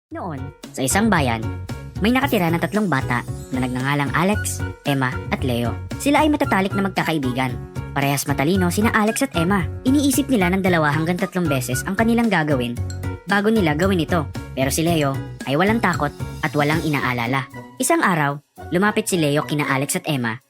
Noon, sa isang bayan, may nakatira na tatlong bata na nagngangalang Alex, Emma at Leo. Sila ay matatalik na magkakaibigan. Parehas matalino sina Alex at Emma. Iniisip nila ng 2 hanggang 3 beses ang kanilang gagawin bago nila gawin ito. Pero si Leo ay walang takot at walang inaalala. Isang araw, lumapit si Leo kina Alex at Emma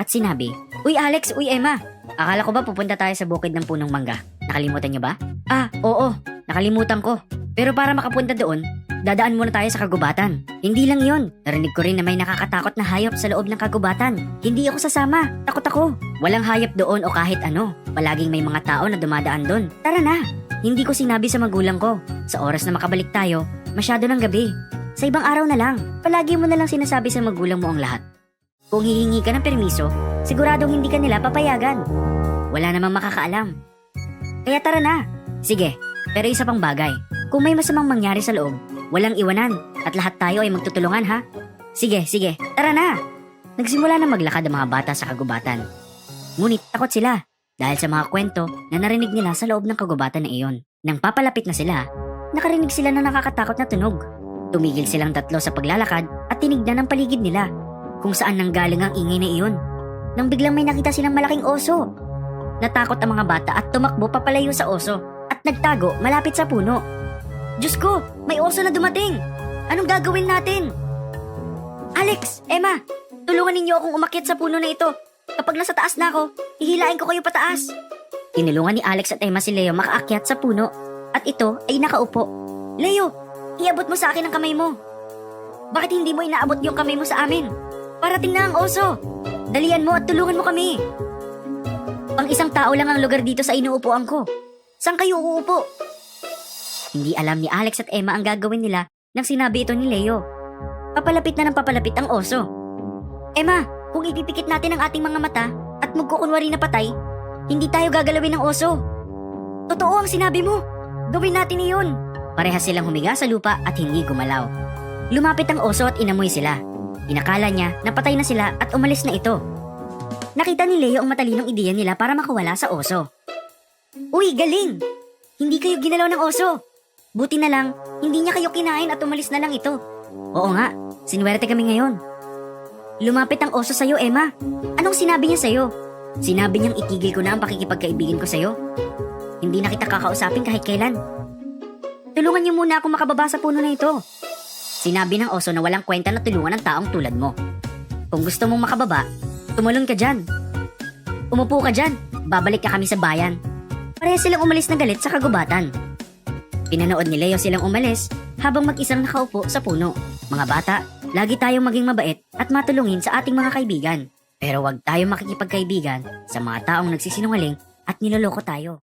at sinabi, "Uy Alex, uy Emma, akala ko ba pupunta tayo sa bukid ng punong mangga? Nakalimutan niyo ba?" "Ah, oo, nakalimutan ko. Pero para makapunta doon, dadaan muna tayo sa kagubatan." "Hindi lang yon. Narinig ko rin na may nakakatakot na hayop sa loob ng kagubatan. Hindi ako sasama. Takot ako. Walang hayop doon o kahit ano. Palaging may mga tao na dumadaan doon. Tara na." Hindi ko sinabi sa magulang ko. Sa oras na makabalik tayo, masyado ng gabi. Sa ibang araw na lang. Palagi mo na lang sinasabi sa magulang mo ang lahat. Kung hihingi ka ng permiso, siguradong hindi ka nila papayagan. Wala namang makakaalam. Kaya tara na. Sige, pero isa pang bagay. Kung may masamang mangyari sa loob, walang iwanan at lahat tayo ay magtutulungan ha. Sige, tara na. Nagsimula na maglakad ang mga bata sa kagubatan. Ngunit takot sila dahil sa mga kwento na narinig nila sa loob ng kagubatan na iyon. Nang papalapit na sila, nakarinig sila ng nakakatakot na tunog. Tumigil silang tatlo sa paglalakad at tinignan ang paligid nila kung saan nanggaling ang ingay na iyon. Nang biglang may nakita silang malaking oso. Natakot ang mga bata at tumakbo papalayo sa oso at nagtago malapit sa puno. "Diyos ko, may oso na dumating! Anong gagawin natin?" "Alex, Emma, tulungan ninyo akong umakyat sa puno na ito. Kapag nasa taas na ako, hihilain ko kayo pataas." Tinulungan ni Alex at Emma si Leo makaakyat sa puno at ito ay nakaupo. "Leo, iabot mo sa akin ang kamay mo." "Bakit hindi mo inaabot yung kamay mo sa amin? Parating na ang oso. Dalian mo at tulungan mo kami." "Pang isang tao lang ang lugar dito sa inuupuan ko. Saan kayo uupo?" Hindi alam ni Alex at Emma ang gagawin nila nang sinabi ito ni Leo. Papalapit na ng papalapit ang oso. "Emma, kung ipipikit natin ang ating mga mata at magkukunwari na patay, hindi tayo gagalawin ng oso." "Totoo ang sinabi mo. Gawin natin iyon." Parehas silang humiga sa lupa at hindi gumalaw. Lumapit ang oso at inamoy sila. Inakala niya na patay na sila at umalis na ito. Nakita ni Leo ang matalinong ideya nila para makawala sa oso. "Uy, galing! Hindi kayo ginalaw ng oso. Buti na lang, hindi niya kayo kinain at umalis na lang ito." "Oo nga, sinuwerte kami ngayon." Lumapit ang oso sa'yo, Emma. Anong sinabi niya sa'yo? "Sinabi niyang itigil ko na ang pakikipagkaibigan ko sa'yo. Hindi na kita kakausapin kahit kailan. Tulungan niyo muna ako makababa sa puno na ito." Sinabi ng oso na walang kwenta na tulungan ng taong tulad mo. "Kung gusto mong makababa, tumalon ka dyan. Umupo ka dyan, babalik ka kami sa bayan." Pareha silang umalis na galit sa kagubatan. Pinanood ni Leo silang umalis habang mag-isang nakaupo sa puno. "Mga bata, lagi tayong maging mabait at matulungin sa ating mga kaibigan. Pero huwag tayong makikipagkaibigan sa mga taong nagsisinungaling at niloloko tayo."